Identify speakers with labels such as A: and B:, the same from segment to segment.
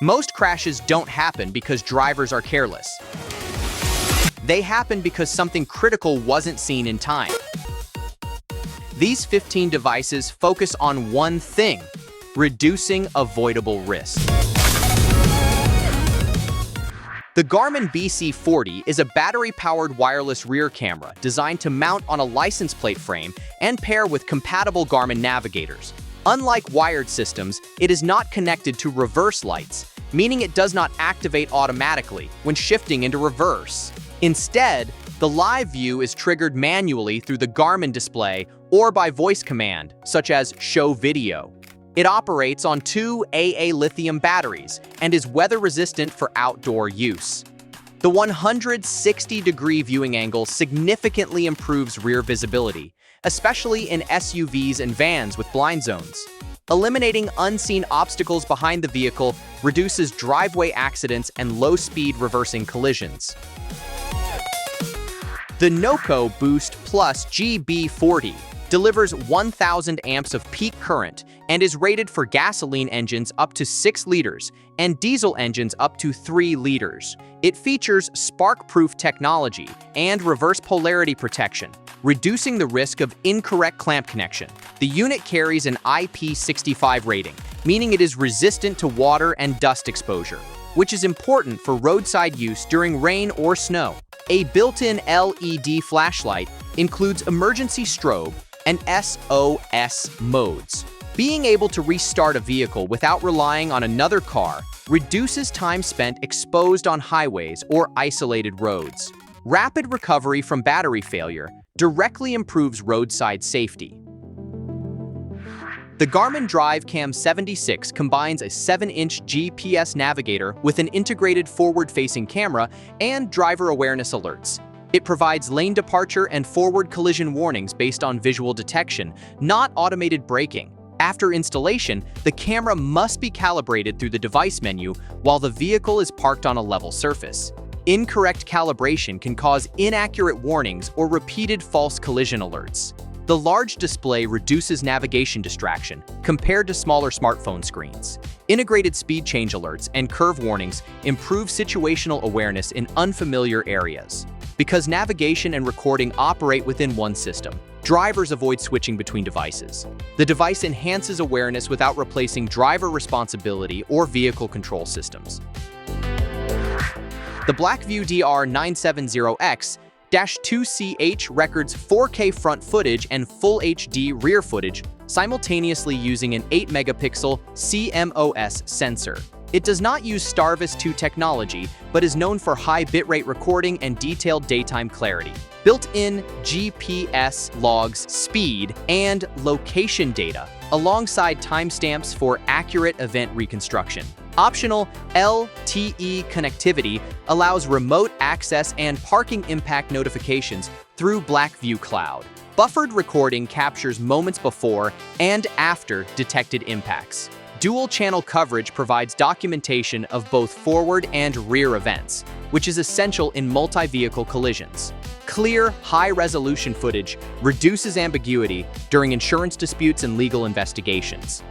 A: Most crashes don't happen because drivers are careless. They happen because something critical wasn't seen in time. These 15 devices focus on one thing: reducing avoidable risk. The Garmin BC40 is a battery-powered wireless rear camera designed to mount on a license plate frame and pair with compatible Garmin navigators. Unlike wired systems, it is not connected to reverse lights, meaning it does not activate automatically when shifting into reverse. Instead, the live view is triggered manually through the Garmin display or by voice command, such as show video. It operates on 2 AA lithium batteries and is weather-resistant for outdoor use. The 160-degree viewing angle significantly improves rear visibility, especially in SUVs and vans with blind zones. Eliminating unseen obstacles behind the vehicle reduces driveway accidents and low-speed reversing collisions. The NOCO Boost Plus GB40 delivers 1,000 amps of peak current and is rated for gasoline engines up to 6 liters and diesel engines up to 3 liters. It features spark-proof technology and reverse polarity protection, reducing the risk of incorrect clamp connection. The unit carries an IP65 rating, meaning it is resistant to water and dust exposure, which is important for roadside use during rain or snow. A built-in LED flashlight includes emergency strobe and SOS modes. Being able to restart a vehicle without relying on another car reduces time spent exposed on highways or isolated roads. Rapid recovery from battery failure directly improves roadside safety. The Garmin DriveCam 76 combines a 7-inch GPS navigator with an integrated forward-facing camera and driver awareness alerts. It provides lane departure and forward collision warnings based on visual detection, not automated braking. After installation, the camera must be calibrated through the device menu while the vehicle is parked on a level surface. Incorrect calibration can cause inaccurate warnings or repeated false collision alerts. The large display reduces navigation distraction compared to smaller smartphone screens. Integrated speed change alerts and curve warnings improve situational awareness in unfamiliar areas. Because navigation and recording operate within one system, drivers avoid switching between devices. The device enhances awareness without replacing driver responsibility or vehicle control systems. The BlackVue DR970X-2CH records 4K front footage and Full HD rear footage simultaneously using an 8-megapixel CMOS sensor. It does not use Starvis 2 technology, but is known for high bitrate recording and detailed daytime clarity. Built-in GPS logs speed and location data, alongside timestamps for accurate event reconstruction. Optional LTE connectivity allows remote access and parking impact notifications through BlackVue Cloud. Buffered recording captures moments before and after detected impacts. Dual-channel coverage provides documentation of both forward and rear events, which is essential in multi-vehicle collisions. Clear, high-resolution footage reduces ambiguity during insurance disputes and legal investigations.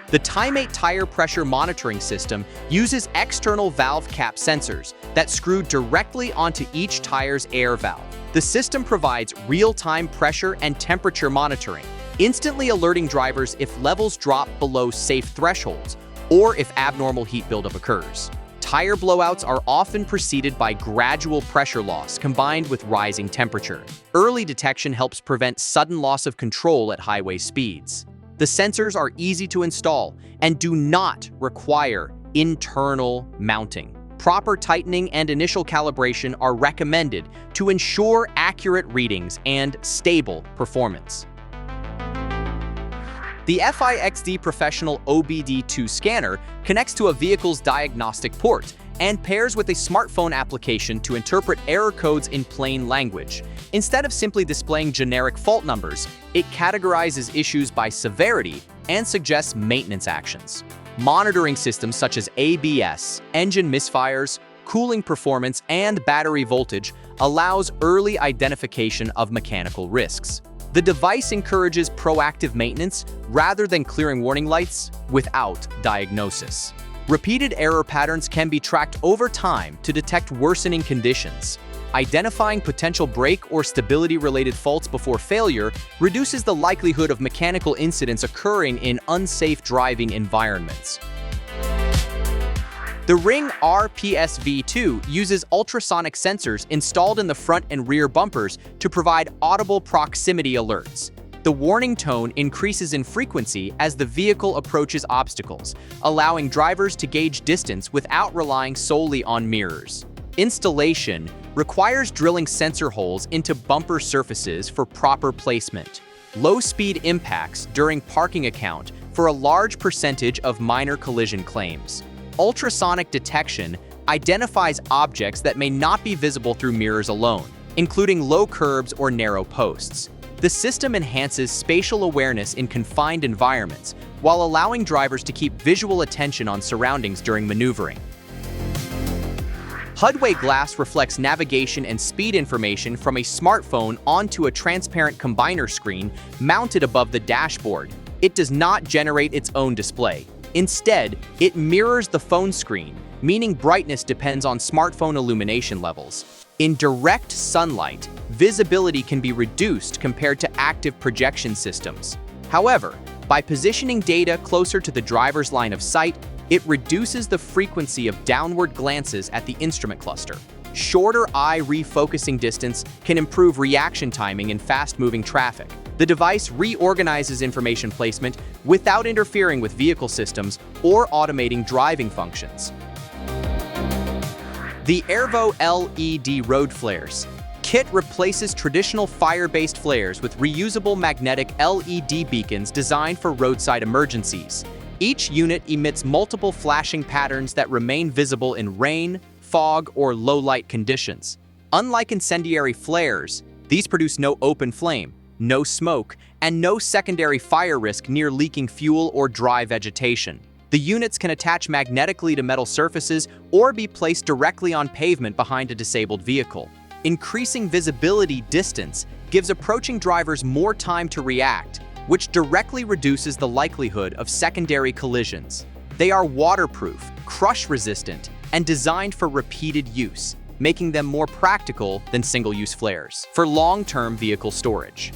A: The Tymate tire pressure monitoring system uses external valve cap sensors that screw directly onto each tire's air valve. The system provides real-time pressure and temperature monitoring, instantly alerting drivers if levels drop below safe thresholds or if abnormal heat buildup occurs. Tire blowouts are often preceded by gradual pressure loss combined with rising temperature. Early detection helps prevent sudden loss of control at highway speeds. The sensors are easy to install and do not require internal mounting. Proper tightening and initial calibration are recommended to ensure accurate readings and stable performance. The FIXD Professional OBD2 scanner connects to a vehicle's diagnostic port and pairs with a smartphone application to interpret error codes in plain language. Instead of simply displaying generic fault numbers, it categorizes issues by severity and suggests maintenance actions. Monitoring systems such as ABS, engine misfires, cooling performance, and battery voltage allows early identification of mechanical risks. The device encourages proactive maintenance rather than clearing warning lights without diagnosis. Repeated error patterns can be tracked over time to detect worsening conditions. Identifying potential brake or stability-related faults before failure reduces the likelihood of mechanical incidents occurring in unsafe driving environments. The Ring RPSV2 uses ultrasonic sensors installed in the front and rear bumpers to provide audible proximity alerts. The warning tone increases in frequency as the vehicle approaches obstacles, allowing drivers to gauge distance without relying solely on mirrors. Installation requires drilling sensor holes into bumper surfaces for proper placement. Low-speed impacts during parking account for a large percentage of minor collision claims. Ultrasonic detection identifies objects that may not be visible through mirrors alone, including low curbs or narrow posts. The system enhances spatial awareness in confined environments while allowing drivers to keep visual attention on surroundings during maneuvering. HUDway glass reflects navigation and speed information from a smartphone onto a transparent combiner screen mounted above the dashboard. It does not generate its own display. Instead, it mirrors the phone screen, meaning brightness depends on smartphone illumination levels. In direct sunlight, visibility can be reduced compared to active projection systems. However, by positioning data closer to the driver's line of sight, it reduces the frequency of downward glances at the instrument cluster. Shorter eye refocusing distance can improve reaction timing in fast-moving traffic. The device reorganizes information placement without interfering with vehicle systems or automating driving functions. The Airvo LED road flares kit replaces traditional fire-based flares with reusable magnetic LED beacons designed for roadside emergencies. Each unit emits multiple flashing patterns that remain visible in rain, fog, or low-light conditions. Unlike incendiary flares, these produce no open flame, no smoke, and no secondary fire risk near leaking fuel or dry vegetation. The units can attach magnetically to metal surfaces or be placed directly on pavement behind a disabled vehicle. Increasing visibility distance gives approaching drivers more time to react, which directly reduces the likelihood of secondary collisions. They are waterproof, crush-resistant, and designed for repeated use, making them more practical than single-use flares for long-term vehicle storage.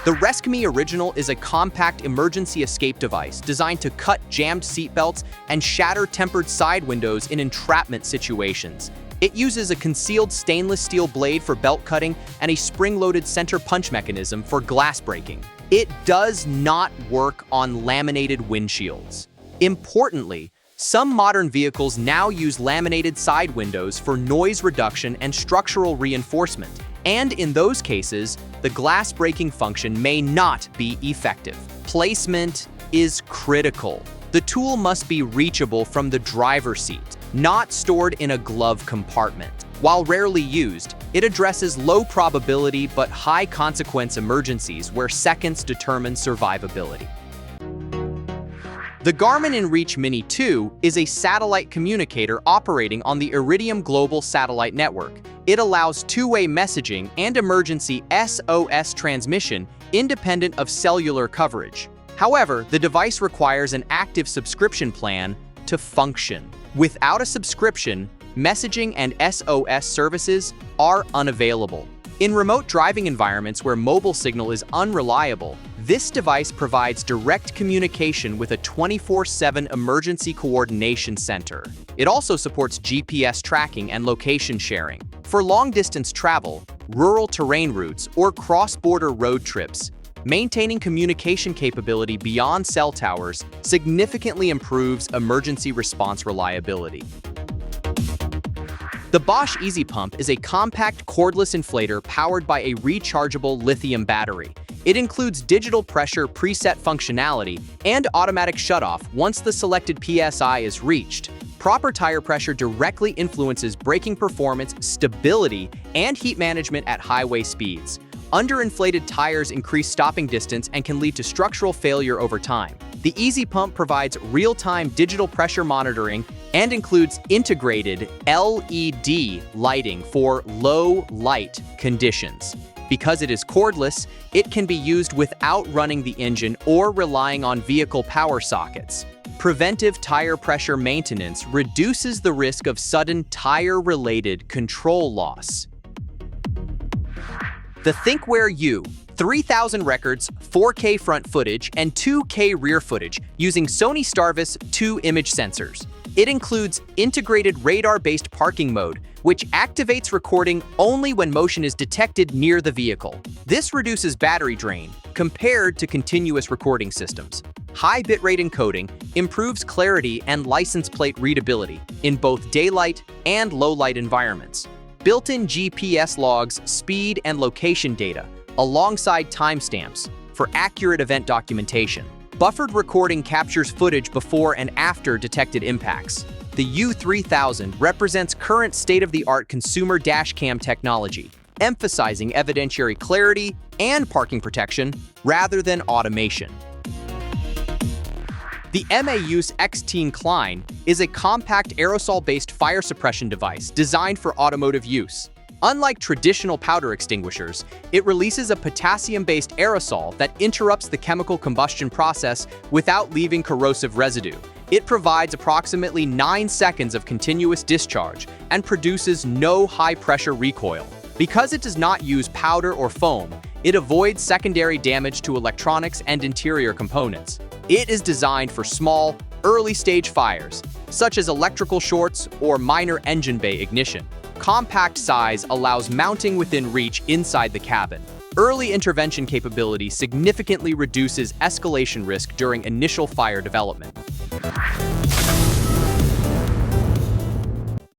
A: The RescueMe Original is a compact emergency escape device designed to cut jammed seatbelts and shatter tempered side windows in entrapment situations. It uses a concealed stainless steel blade for belt cutting and a spring-loaded center punch mechanism for glass breaking. It does not work on laminated windshields. Importantly, some modern vehicles now use laminated side windows for noise reduction and structural reinforcement, and in those cases, the glass breaking function may not be effective. Placement is critical. The tool must be reachable from the driver's seat, not stored in a glove compartment. While rarely used, it addresses low probability but high consequence emergencies where seconds determine survivability. The Garmin inReach Mini 2 is a satellite communicator operating on the Iridium Global Satellite Network. It allows two-way messaging and emergency SOS transmission independent of cellular coverage. However, the device requires an active subscription plan to function. Without a subscription, messaging and SOS services are unavailable. In remote driving environments where mobile signal is unreliable, this device provides direct communication with a 24/7 emergency coordination center. It also supports GPS tracking and location sharing. For long-distance travel, rural terrain routes, or cross-border road trips, maintaining communication capability beyond cell towers significantly improves emergency response reliability. The Bosch Easy Pump is a compact cordless inflator powered by a rechargeable lithium battery. It includes digital pressure preset functionality and automatic shutoff once the selected PSI is reached. Proper tire pressure directly influences braking performance, stability, and heat management at highway speeds. Underinflated tires increase stopping distance and can lead to structural failure over time. The Easy Pump provides real-time digital pressure monitoring and includes integrated LED lighting for low light conditions. Because it is cordless, it can be used without running the engine or relying on vehicle power sockets. Preventive tire pressure maintenance reduces the risk of sudden tire-related control loss. The ThinkWare U, 3,000 records, 4K front footage, and 2K rear footage using Sony Starvis 2 image sensors. It includes integrated radar-based parking mode, which activates recording only when motion is detected near the vehicle. This reduces battery drain compared to continuous recording systems. High bitrate encoding improves clarity and license plate readability in both daylight and low-light environments. Built-in GPS logs speed and location data, alongside timestamps for accurate event documentation. Buffered recording captures footage before and after detected impacts. The U3000 represents current state-of-the-art consumer dashcam technology, emphasizing evidentiary clarity and parking protection rather than automation. The MAU's X-Teen Klein is a compact aerosol-based fire suppression device designed for automotive use. Unlike traditional powder extinguishers, it releases a potassium-based aerosol that interrupts the chemical combustion process without leaving corrosive residue. It provides approximately 9 seconds of continuous discharge and produces no high-pressure recoil. Because it does not use powder or foam, it avoids secondary damage to electronics and interior components. It is designed for small, early-stage fires, such as electrical shorts or minor engine bay ignition. Compact size allows mounting within reach inside the cabin. Early intervention capability significantly reduces escalation risk during initial fire development.